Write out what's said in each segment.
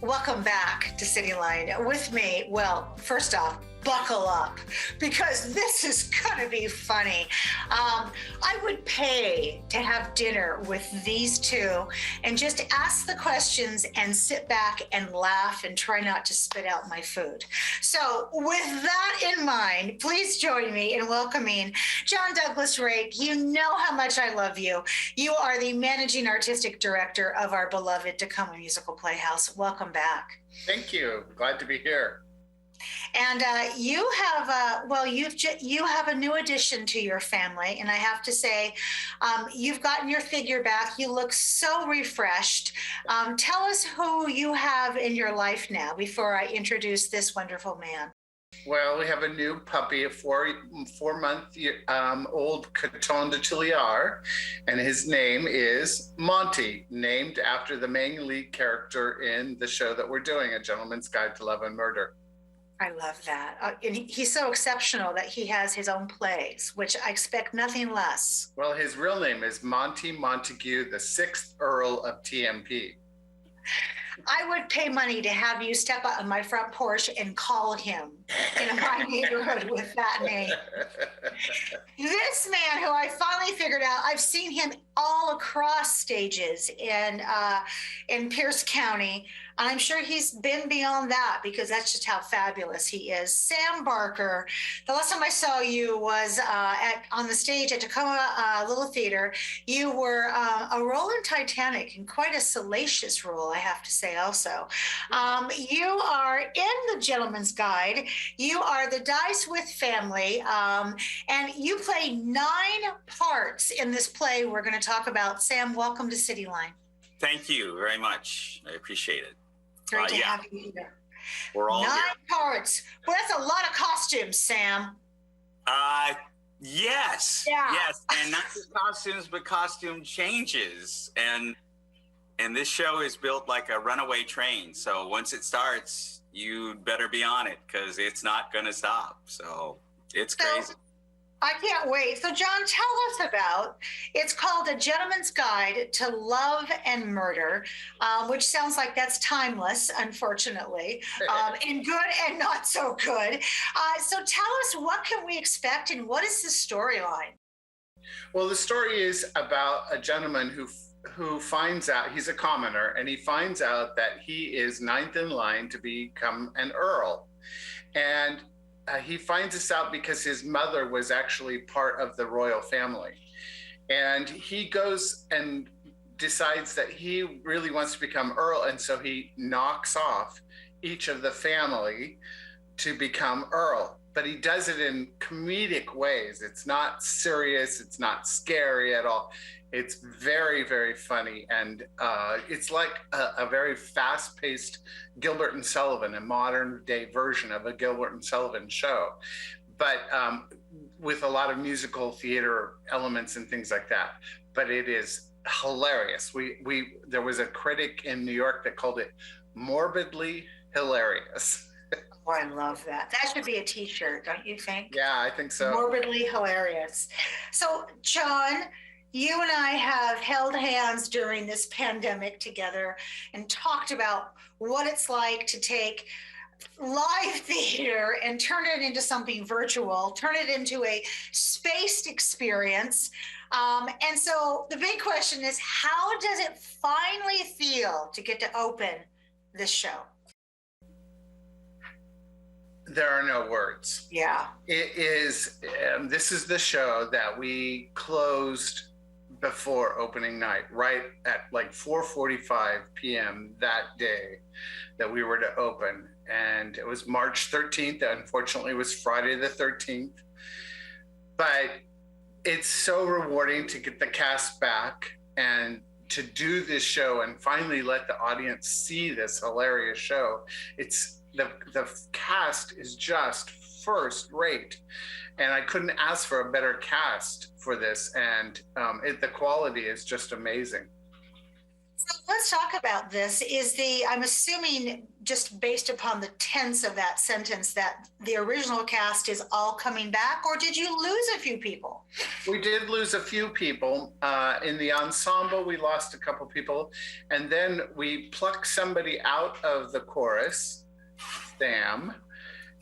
Welcome back to Cityline. With me, well, first off, buckle up because this is going to be funny. I would pay to have dinner with these two and just ask the questions and sit back and laugh and try not to spit out my food. So with that in mind, please join me in welcoming John Douglas Rake. You know how much I love you. You are the managing artistic director of our beloved Tacoma musical Playhouse. Welcome back. Thank you. Glad to be here. And you have you have a new addition to your family, and I have to say, you've gotten your figure back. You look so refreshed. Tell us who you have in your life now before I introduce this wonderful man. Well, we have a new puppy, a four-month old Coton de Tuileries, and his name is Monty, named after the main lead character in the show that we're doing, A Gentleman's Guide to Love and Murder. I love that. And he's so exceptional that he has his own plays, which I expect nothing less. Well, his real name is Monty Montague, the 6th Earl of TMP. I would pay money to have you step out on my front porch and call him in my neighborhood with that name. This man who I finally figured out, I've seen him all across stages in Pierce County. And I'm sure he's been beyond that because that's just how fabulous he is. Sam Barker, the last time I saw you was on the stage at Tacoma Little Theater. You were a role in Titanic, and quite a salacious role, I have to say also. You are in The Gentleman's Guide. You are the Dice with family, and you play 9 parts in this play we're going to talk about. Sam, welcome to Cityline. Thank you very much. I appreciate it. Great to have you here. We're all 9 here. parts. Well, that's a lot of costumes, Sam. Yes. Yeah. Yes. And not just costumes, but costume changes. And this show is built like a runaway train. So once it starts, you'd better be on it because it's not going to stop. So it's crazy. I can't wait. So, John, tell us about, it's called A Gentleman's Guide to Love and Murder, which sounds like that's timeless, unfortunately, and good and not so good. So tell us, what can we expect and what is the storyline? Well, the story is about a gentleman who finds out, he's a commoner, and he finds out that he is 9th in line to become an earl. And he finds this out because his mother was actually part of the royal family. And he goes and decides that he really wants to become earl. And so he knocks off each of the family to become earl. But he does it in comedic ways. It's not serious. It's not scary at all. It's very, very funny. And it's like a very fast-paced Gilbert and Sullivan, a modern day version of a Gilbert and Sullivan show, but with a lot of musical theater elements and things like that. But it is hilarious. There was a critic in New York that called it morbidly hilarious. Oh, I love that. That should be a t-shirt, don't you think? Yeah, I think so. Morbidly hilarious. So, John, you and I have held hands during this pandemic together and talked about what it's like to take live theater and turn it into something virtual, turn it into a spaced experience. And so the big question is, how does it finally feel to get to open this show? There are no words. Yeah. It is, this is the show that we closed before opening night, right at like 4:45 p.m. that day that we were to open. And it was March 13th. Unfortunately, it was Friday the 13th. But it's so rewarding to get the cast back and to do this show and finally let the audience see this hilarious show. It's the cast is just first rate, and I couldn't ask for a better cast for this, and the quality is just amazing. So Let's talk about this. I'm assuming, just based upon the tense of that sentence, that the original cast is all coming back, or did you lose a few people? We did lose a few people. In the ensemble, we lost a couple people. And then we plucked somebody out of the chorus, Sam,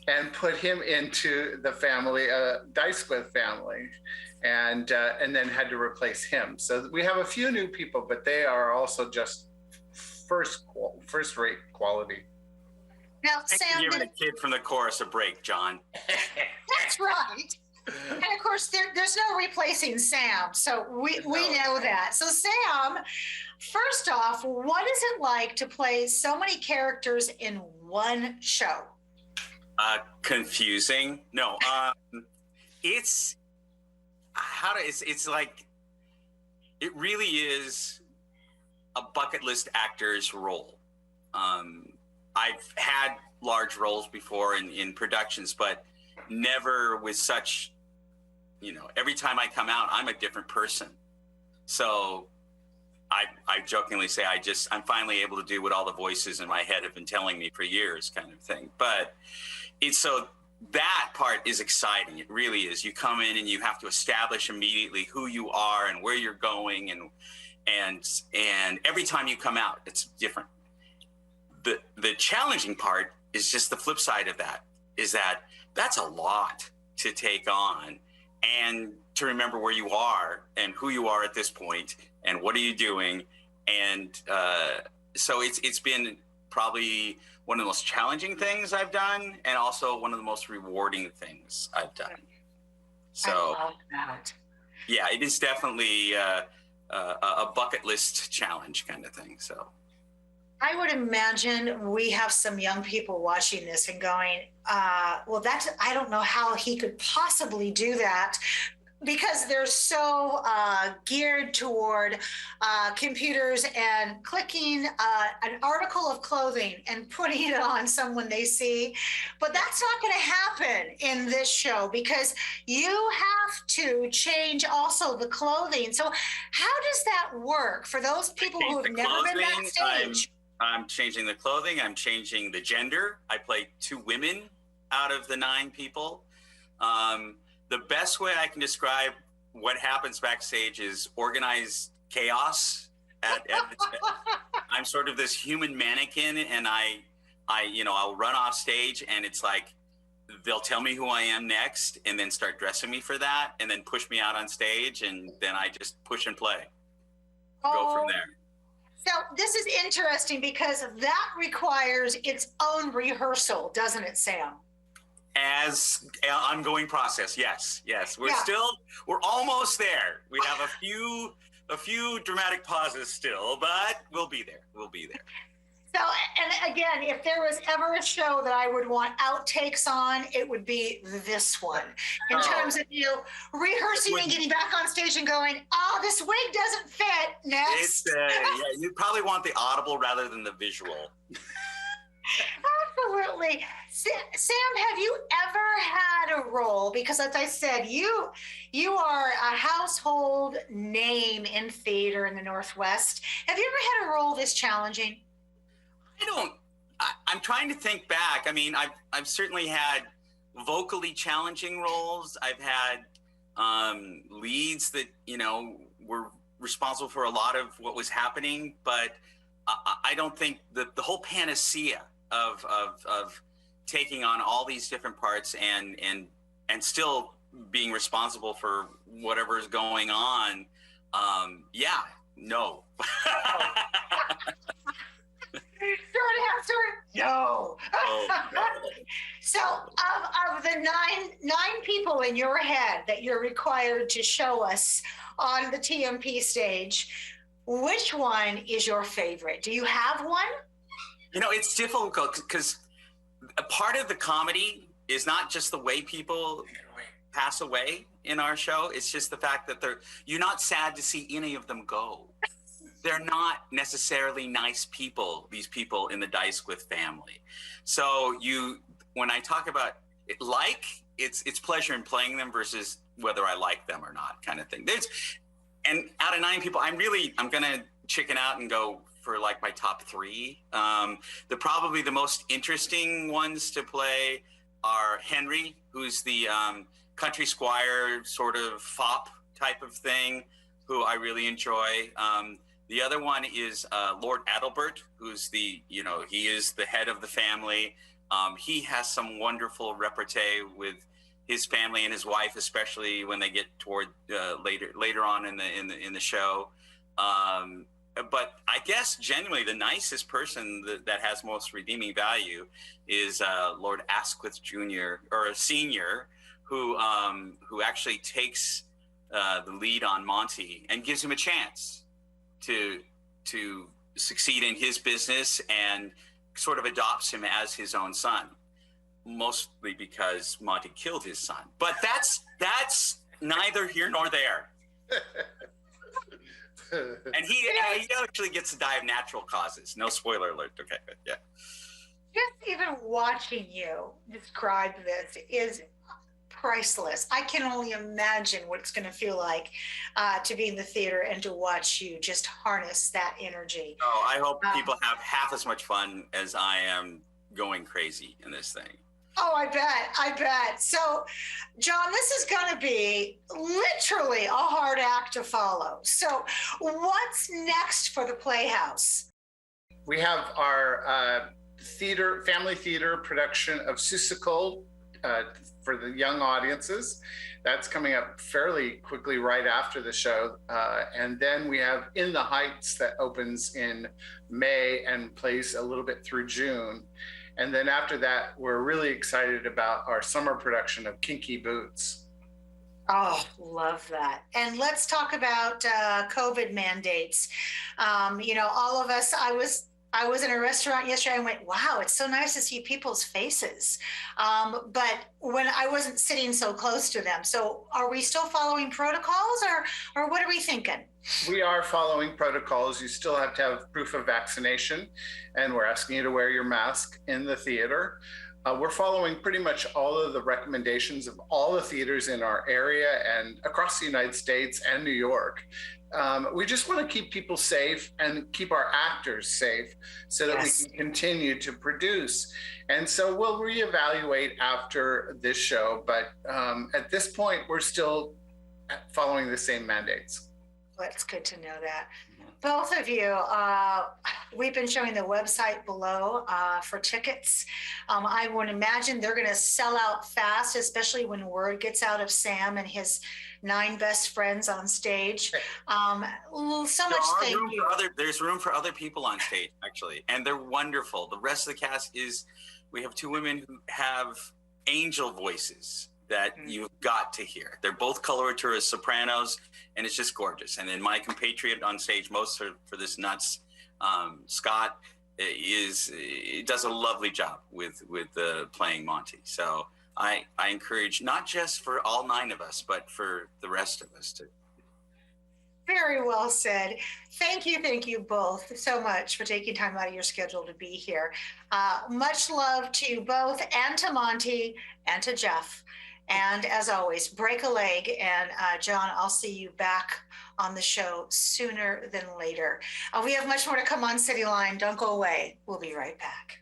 and put him into the family, Dicewith family, and then had to replace him. So we have a few new people, but they are also just first-rate quality. Now, Thanks Sam, for giving the kid from the chorus a break, John. that's right. And of course, there's no replacing Sam, so we know that. So, Sam, first off, what is it like to play so many characters in one show? Confusing. No, it's like, it really is a bucket list actor's role. I've had large roles before in productions, but never with such, every time I come out, I'm a different person. So I jokingly say I'm finally able to do what all the voices in my head have been telling me for years, kind of thing. But so that part is exciting. It really is. You come in and you have to establish immediately who you are and where you're going, and every time you come out, it's different. The challenging part is just the flip side of that, is that that's a lot to take on, and to remember where you are and who you are at this point and what are you doing. And so it's been probably one of the most challenging things I've done, and also one of the most rewarding things I've done. So I love that. Yeah, it is definitely a bucket list challenge kind of thing. So I would imagine we have some young people watching this and going, well, I don't know how he could possibly do that, because they're so geared toward computers and clicking an article of clothing and putting it on someone they see. But that's not going to happen in this show, because you have to change also the clothing. So how does that work for those people who have never been backstage? I'm changing the clothing. I'm changing the gender. I play 2 women out of the 9 people. The best way I can describe what happens backstage is organized chaos. I'm sort of this human mannequin, and I'll run off stage, and it's like they'll tell me who I am next, and then start dressing me for that, and then push me out on stage, and then I just push and play. Go from there. So this is interesting, because that requires its own rehearsal, doesn't it, Sam? As an ongoing process, yes. We're almost there. We have a few dramatic pauses still, but we'll be there. So, and again, if there was ever a show that I would want outtakes on, it would be this one. In terms of rehearsing and getting back on stage and going, this wig doesn't fit. Next. You probably want the audible rather than the visual. Absolutely. Sam, have you ever had a role? Because as I said, you are a household name in theater in the Northwest. Have you ever had a role this challenging? I'm trying to think back. I mean, I've certainly had vocally challenging roles. I've had leads that, were responsible for a lot of what was happening, but I don't think that the whole panacea of taking on all these different parts and still being responsible for whatever is going on. No. No. So of the nine people in your head that you're required to show us on the TMP stage, which one is your favorite? Do you have one? It's difficult, because a part of the comedy is not just the way people pass away in our show. It's just the fact that you're not sad to see any of them go. They're not necessarily nice people, these people in the Dicewith family. So when I talk about it, it's pleasure in playing them versus whether I like them or not, kind of thing. And out of 9 people, I'm going to chicken out and go for like my top three. Probably the most interesting ones to play are Henry, who's the country squire sort of fop type of thing, who I really enjoy. The other one is Lord Adalbert, who's he is the head of the family. He has some wonderful repartee with his family and his wife, especially when they get toward later on in the show. But I guess genuinely the nicest person that has most redeeming value is Lord Asquith Jr. or Senior, who actually takes the lead on Monty and gives him a chance to succeed in his business and sort of adopts him as his own son, mostly because Monty killed his son. But that's neither here nor there. And he actually gets to die of natural causes. No spoiler alert. Okay, but yeah. Just even watching you describe this is priceless. I can only imagine what it's going to feel like to be in the theater and to watch you just harness that energy. Oh, I hope people have half as much fun as I am going crazy in this thing. Oh, I bet. So, John, this is going to be literally a hard act to follow. So, what's next for the Playhouse? We have our family theater production of Seussical for the young audiences. That's coming up fairly quickly right after the show. And then we have In the Heights that opens in May and plays a little bit through June. And then after that, we're really excited about our summer production of Kinky Boots. Oh, love that. And let's talk about COVID mandates. All of us, I was in a restaurant yesterday and went, wow, it's so nice to see people's faces. But when I wasn't sitting so close to them. So are we still following protocols or what are we thinking? We are following protocols. You still have to have proof of vaccination, and we're asking you to wear your mask in the theater. We're following pretty much all of the recommendations of all the theaters in our area and across the United States and New York. We just want to keep people safe and keep our actors safe so that we can continue to produce. And so we'll reevaluate after this show, but at this point, we're still following the same mandates. That's good to know that. Both of you, we've been showing the website below for tickets. I would imagine they're going to sell out fast, especially when word gets out of Sam and his 9 best friends on stage. So much thank you. There's room for other people on stage, actually, and they're wonderful. The rest of the cast we have 2 women who have angel voices that you've got to hear. They're both coloratura sopranos, and it's just gorgeous. And then my compatriot on stage, most for this nuts, Scott, does a lovely job with playing Monty. So I encourage, not just for all 9 of us, but for the rest of us too. Very well said. Thank you both so much for taking time out of your schedule to be here. Much love to you both, and to Monty, and to Jeff. And as always, break a leg. And John, I'll see you back on the show sooner than later. We have much more to come on Cityline. Don't go away. We'll be right back.